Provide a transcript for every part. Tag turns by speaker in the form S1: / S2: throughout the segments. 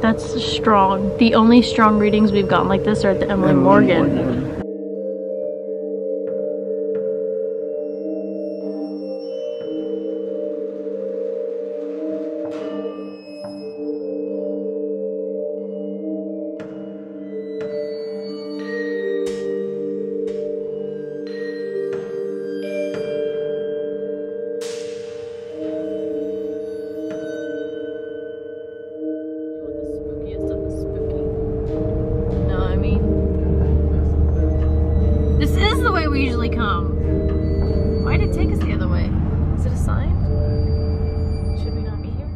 S1: That's strong. The only strong readings we've gotten like this are at the Emily Morgan. We usually come. Why did it take us the other way? Is it a sign? Should we not be here?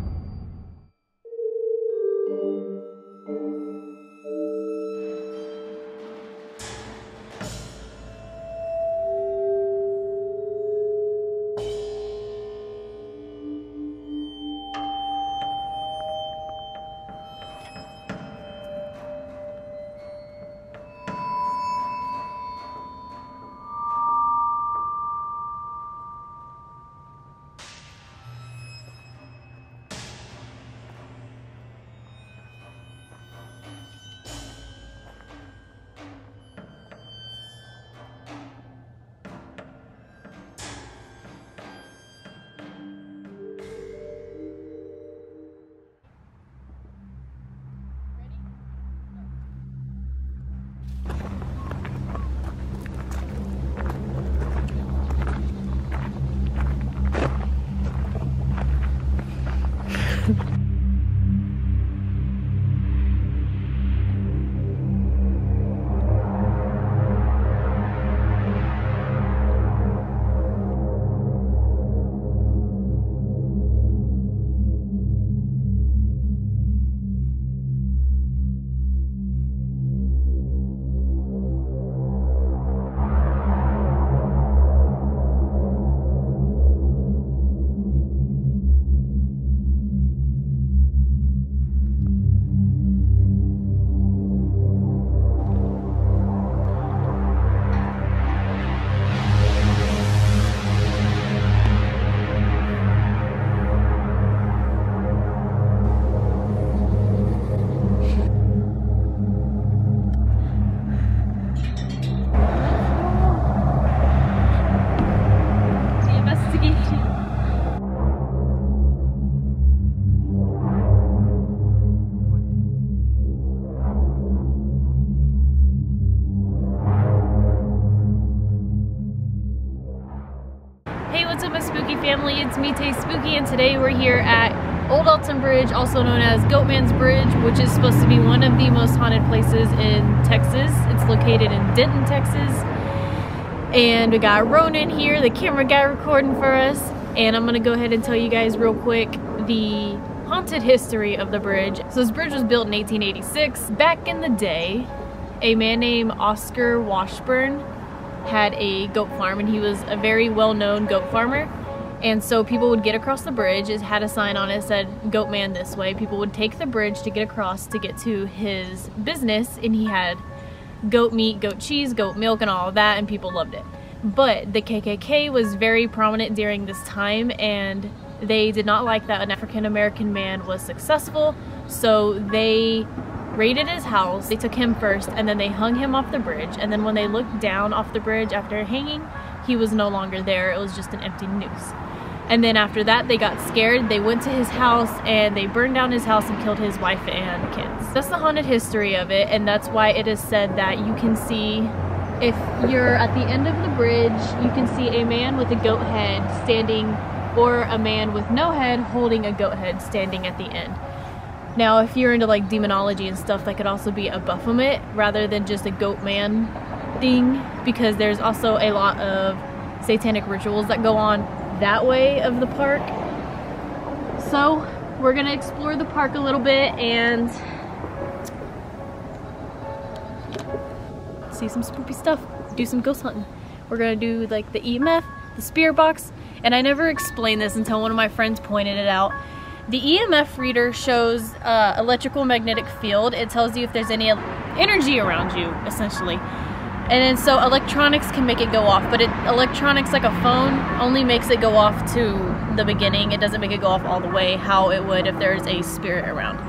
S1: What's up, my spooky family? It's me, TaySpooky, and today we're here at Old Alton Bridge, also known as Goatman's Bridge, which is supposed to be one of the most haunted places in Texas. It's located in Denton, Texas. And we got Ronin here, the camera guy, recording for us. And I'm gonna go ahead and tell you guys real quick the haunted history of the bridge. So this bridge was built in 1886. Back in the day, a man named Oscar Washburn had a goat farm, and he was a very well-known goat farmer. And so people would get across the bridge. It had a sign on it that said Goatman this way. People would take the bridge to get across to get to his business, and he had goat meat, goat cheese, goat milk, and all of that, and people loved it. But the KKK was very prominent during this time, and they did not like that an African-American man was successful, so they raided his house. They took him first, and then they hung him off the bridge. And then when they looked down off the bridge after hanging, he was no longer there. It was just an empty noose. And then after that, they got scared. They went to his house and they burned down his house and killed his wife and kids. That's the haunted history of it, and that's why it is said that you can see, if you're at the end of the bridge, you can see a man with a goat head standing, or a man with no head holding a goat head standing at the end. Now, if you're into like demonology and stuff, that could also be a Baphomet rather than just a goat man thing, because there's also a lot of satanic rituals that go on that way of the park. So we're gonna explore the park a little bit and see some spooky stuff, do some ghost hunting. We're gonna do like the EMF, the spirit box, and I never explained this until one of my friends pointed it out. The EMF reader shows electrical magnetic field. It tells you if there's any energy around you, essentially. And then so electronics can make it go off, but electronics, like a phone, only makes it go off to the beginning. It doesn't make it go off all the way how it would if there's a spirit around.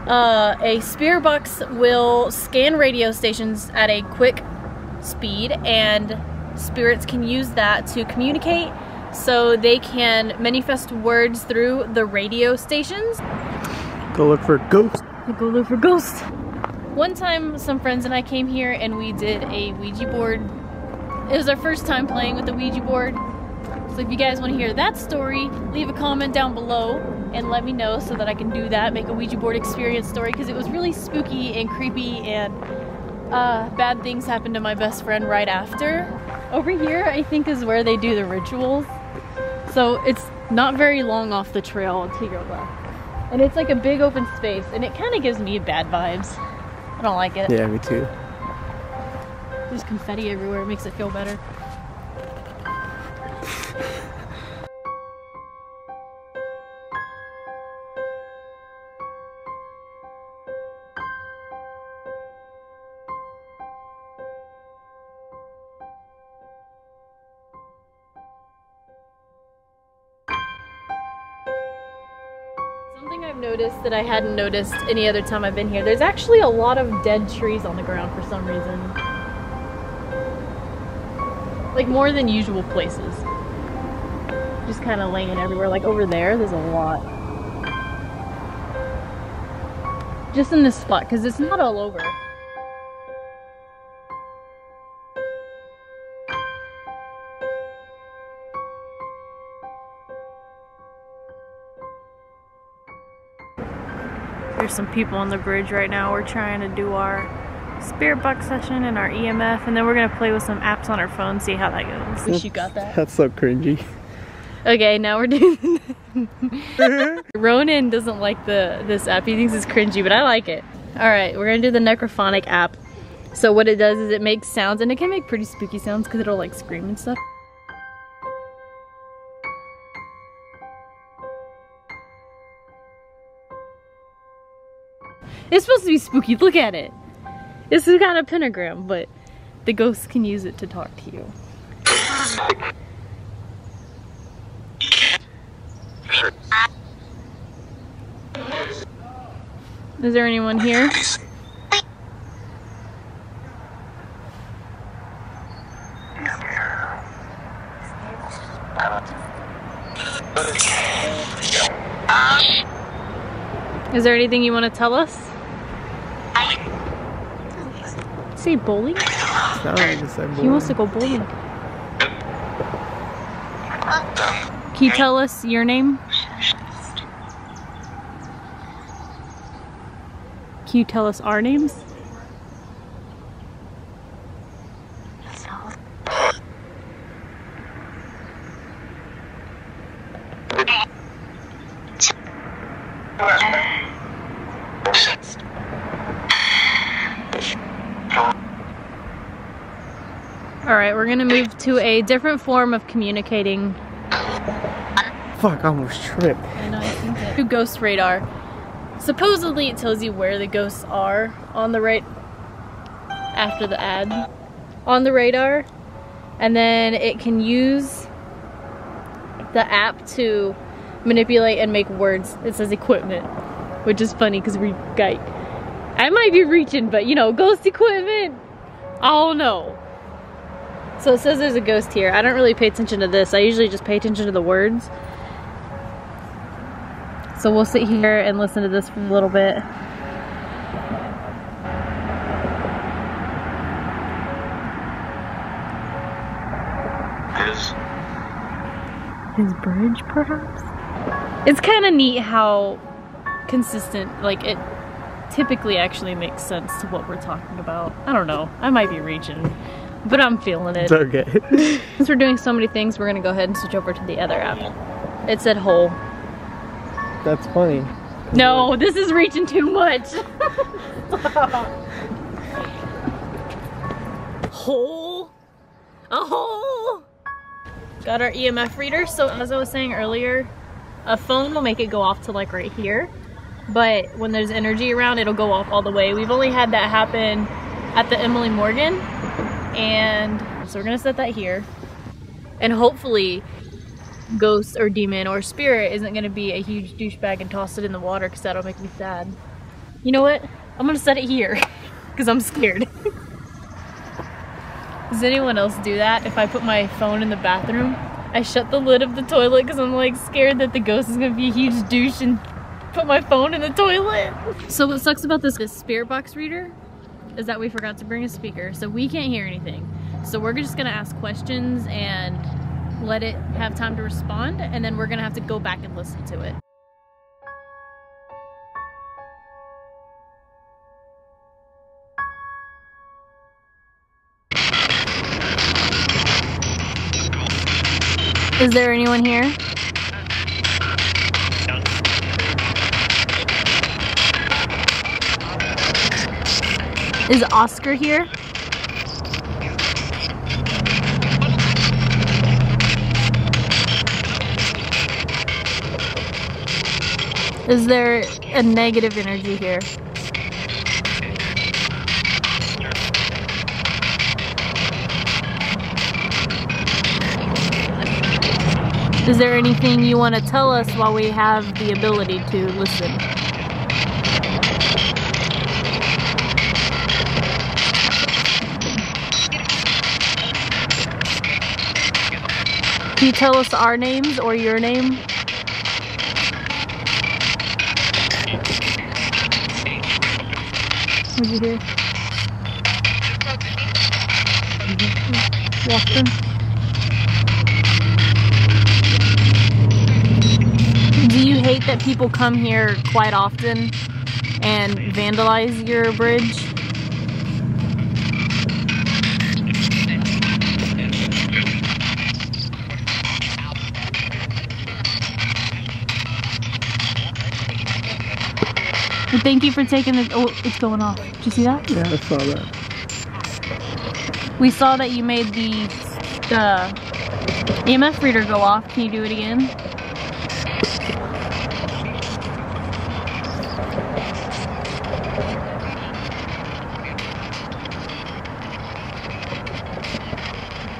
S1: A spirit box will scan radio stations at a quick speed, and spirits can use that to communicate, so they can manifest words through the radio stations.
S2: Go look for ghosts.
S1: Go look for ghosts. One time some friends and I came here and we did a Ouija board. It was our first time playing with the Ouija board. So if you guys want to hear that story, leave a comment down below and let me know so that I can do that, make a Ouija board experience story, because it was really spooky and creepy, and bad things happened to my best friend right after. Over here I think is where they do the rituals. So it's not very long off the trail to your left. And it's like a big open space, and it kind of gives me bad vibes. I don't like it.
S2: Yeah, me too.
S1: There's confetti everywhere, it makes it feel better. Something I've noticed that I hadn't noticed any other time I've been here, there's actually a lot of dead trees on the ground for some reason. Like more than usual places. Just kind of laying everywhere. Like over there's a lot. Just in this spot, because it's not all over. There's some people on the bridge right now. We're trying to do our spirit box session and our EMF, and then we're gonna play with some apps on our phone, see how that goes. Wish you got that.
S2: That's so cringy.
S1: Okay, now we're doing Ronin doesn't like this app. He thinks it's cringy, but I like it. Alright, we're gonna do the necrophonic app. So what it does is it makes sounds, and it can make pretty spooky sounds because it'll like scream and stuff. It's supposed to be spooky, look at it. This is kind of pentagram, but the ghosts can use it to talk to you. Is there anyone here? Is there anything you want to tell us? Say bowling? He wants to go bowling. Can you tell us your name? Can you tell us our names? Alright, we're gonna move to a different form of communicating.
S2: Fuck, I almost tripped.
S1: I know, I think that. To ghost radar. Supposedly it tells you where the ghosts are on the after the ad. On the radar. And then it can use the app to manipulate and make words. It says equipment. Which is funny because I might be reaching, but you know, ghost equipment. I don't know. So it says there's a ghost here. I don't really pay attention to this. I usually just pay attention to the words. So we'll sit here and listen to this for a little bit. His bridge, perhaps? It's kind of neat how consistent, like it typically actually makes sense to what we're talking about. I don't know. I might be reaching. But I'm feeling it.
S2: It's okay.
S1: Since we're doing so many things, we're gonna go ahead and switch over to the other app. It said hole.
S2: That's funny.
S1: No, this is reaching too much. Hole. A hole. Got our EMF reader. So as I was saying earlier, a phone will make it go off to like right here. But when there's energy around, it'll go off all the way. We've only had that happen at the Emily Morgan. And so we're gonna set that here, and hopefully ghost or demon or spirit isn't gonna be a huge douchebag and toss it in the water, because that'll make me sad. You know what? I'm gonna set it here because I'm scared. Does anyone else do that? If I put my phone in the bathroom, I shut the lid of the toilet because I'm like scared that the ghost is gonna be a huge douche and put my phone in the toilet. So what sucks about this spirit box reader is that we forgot to bring a speaker, so we can't hear anything. So we're just gonna ask questions and let it have time to respond, and then we're gonna have to go back and listen to it. Is there anyone here? Is Oscar here? Is there a negative energy here? Is there anything you want to tell us while we have the ability to listen? Can you tell us our names or your name? What'd you hear? Walked in. Do you hate that people come here quite often and vandalize your bridge? Well, thank you for taking the... Oh, it's going off. Did you see that?
S2: Yeah, I saw that.
S1: We saw that you made the EMF reader go off. Can you do it again?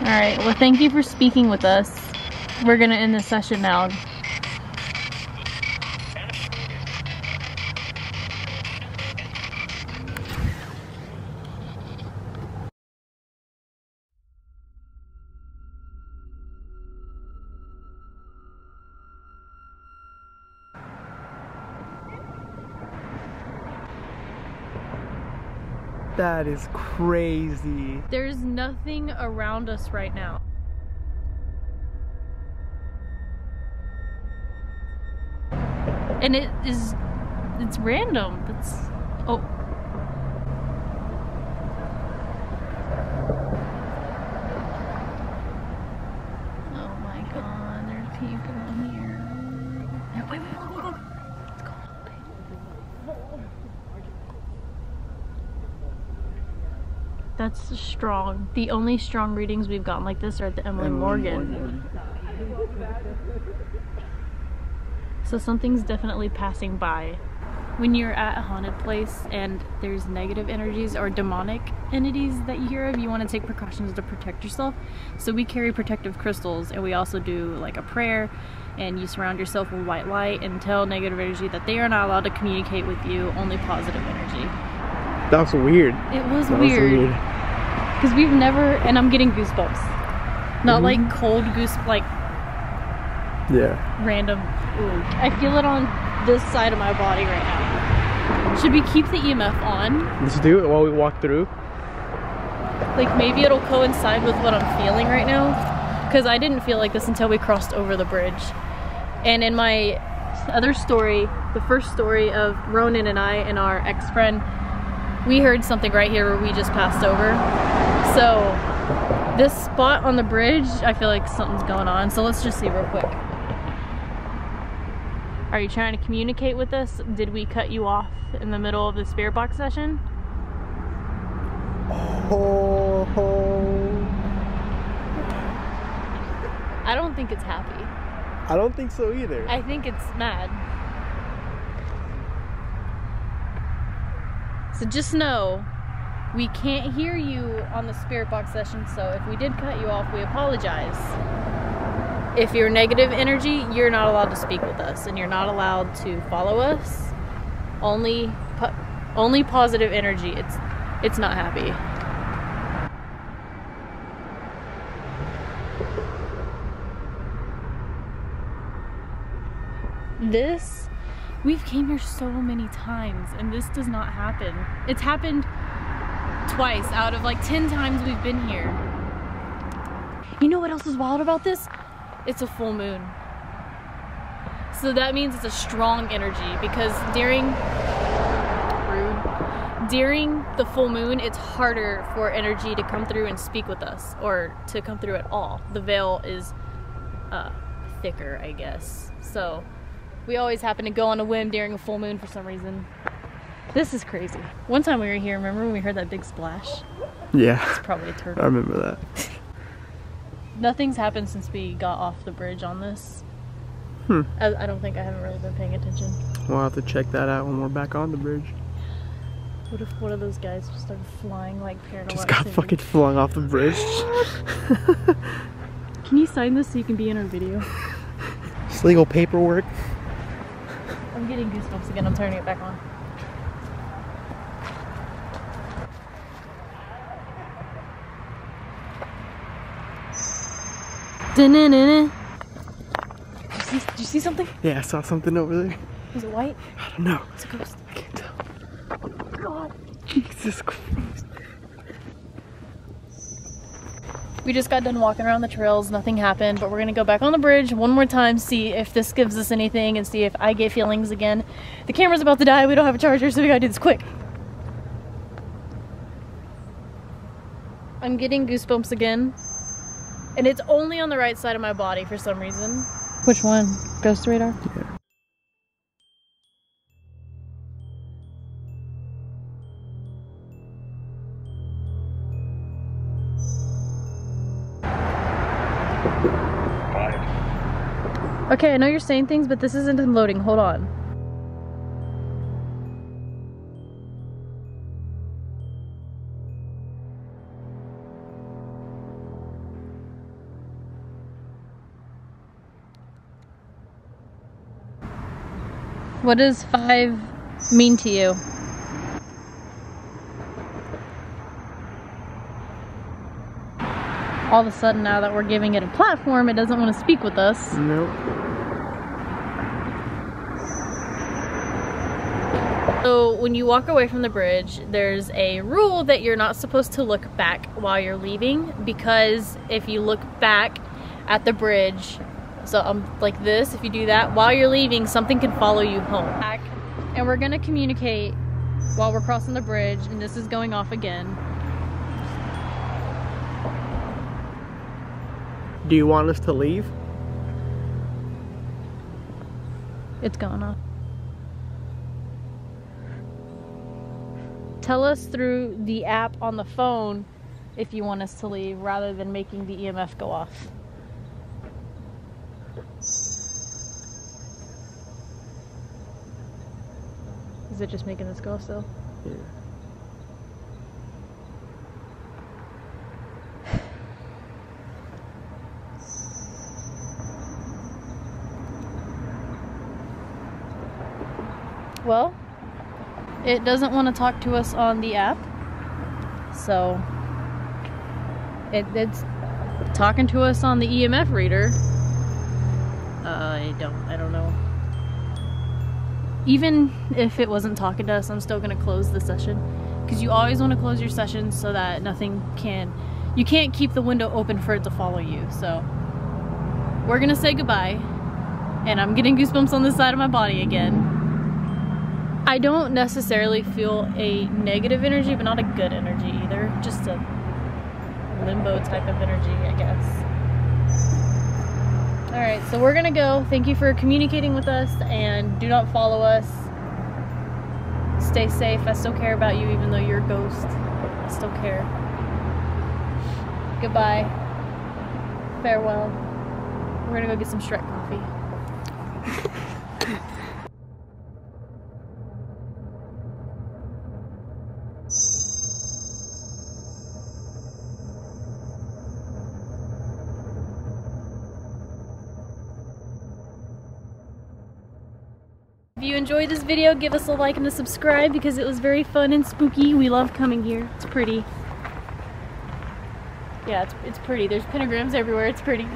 S1: Alright, well thank you for speaking with us. We're gonna end the session now.
S2: That is crazy.
S1: There's nothing around us right now. And it's random. It's, oh. Oh my god, there's people here. Wait, wait, wait, wait, wait. Let's go. That's strong. The only strong readings we've gotten like this are at the Emily Morgan. So something's definitely passing by. When you're at a haunted place and there's negative energies or demonic entities that you hear of, you want to take precautions to protect yourself. So we carry protective crystals, and we also do like a prayer, and you surround yourself with white light and tell negative energy that they are not allowed to communicate with you, only positive energy.
S2: That was weird.
S1: It was weird. Because we've never, and I'm getting goosebumps. Not like cold goose, like random. Ooh. I feel it on this side of my body right now. Should we keep the EMF on?
S2: Let's do it while we walk through.
S1: Like maybe it'll coincide with what I'm feeling right now. Because I didn't feel like this until we crossed over the bridge. And in my other story, the first story of Ronin and I and our ex-friend, we heard something right here where we just passed over. So this spot on the bridge, I feel like something's going on. So let's just see real quick. Are you trying to communicate with us? Did we cut you off in the middle of the spirit box session?
S2: Oh.
S1: I don't think it's happy.
S2: I don't think so either.
S1: I think it's mad. So just know, we can't hear you on the spirit box session, so if we did cut you off, we apologize. If you're negative energy, you're not allowed to speak with us, and you're not allowed to follow us. Only Only positive energy. It's not happy. This, we've came here so many times and this does not happen. It's happened twice out of like 10 times we've been here. You know what else is wild about this? It's a full moon. So that means it's a strong energy because during the full moon, it's harder for energy to come through and speak with us or to come through at all. The veil is thicker, I guess. So we always happen to go on a whim during a full moon for some reason. This is crazy. One time we were here, remember when we heard that big splash?
S2: Yeah.
S1: It's probably a turtle.
S2: I remember that.
S1: Nothing's happened since we got off the bridge on this. I don't think I haven't really been paying attention.
S2: We'll have to check that out when we're back on the bridge.
S1: What if one of those guys just started flying like Paranormal?
S2: Just got fucking flung off the bridge.
S1: Can you sign this so you can be in our video?
S2: It's legal paperwork.
S1: I'm getting goosebumps again. I'm turning it back on. Did you see something?
S2: Yeah, I saw something over there.
S1: Was it white?
S2: I don't know.
S1: It's a ghost.
S2: I can't tell.
S1: Oh God.
S2: Jesus Christ.
S1: We just got done walking around the trails. Nothing happened, but we're gonna go back on the bridge one more time, see if this gives us anything and see if I get feelings again. The camera's about to die. We don't have a charger, so we gotta do this quick. I'm getting goosebumps again. And it's only on the right side of my body for some reason. Which one? Ghost radar?
S2: Yeah.
S1: Okay, I know you're saying things, but this isn't loading. Hold on. What does 5 mean to you? All of a sudden, now that we're giving it a platform, it doesn't want to speak with us.
S2: Nope.
S1: So when you walk away from the bridge, there's a rule that you're not supposed to look back while you're leaving, because if you look back at the bridge, so like this, if you do that while you're leaving, something can follow you home. And we're gonna communicate while we're crossing the bridge, and this is going off again.
S2: Do you want us to leave?
S1: It's going off. Tell us through the app on the phone if you want us to leave, rather than making the EMF go off. Is it just making this go still?
S2: Yeah.
S1: Well, it doesn't want to talk to us on the app, so it's talking to us on the EMF reader. I don't know. Even if it wasn't talking to us, I'm still gonna close the session, because you always want to close your sessions so that you can't keep the window open for it to follow you. So we're gonna say goodbye, and I'm getting goosebumps on this side of my body again. I don't necessarily feel a negative energy, but not a good energy either. Just a limbo type of energy, I guess. Alright, so we're gonna go. Thank you for communicating with us, and do not follow us. Stay safe. I still care about you, even though you're a ghost. I still care. Goodbye. Farewell. We're gonna go get some Shrek coffee. If you enjoyed this video, give us a like and a subscribe because it was very fun and spooky. We love coming here. It's pretty. Yeah, it's pretty. There's pentagrams everywhere. It's pretty.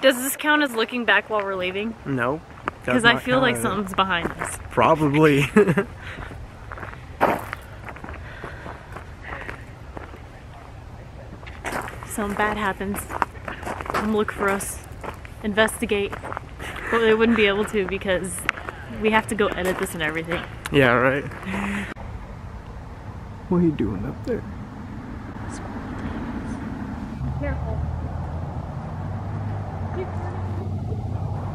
S1: Does this count as looking back while we're leaving?
S2: No.
S1: Because I feel like something's behind us.
S2: Probably.
S1: Something bad happens. Come look for us. Investigate. Well, they wouldn't be able to because we have to go edit this and everything.
S2: Yeah, right. What are you doing up there?
S1: Careful.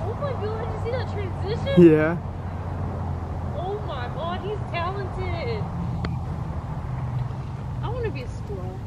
S1: Oh my god, did you see that transition?
S2: Yeah.
S1: Oh my god, he's talented. I want to be a squirrel.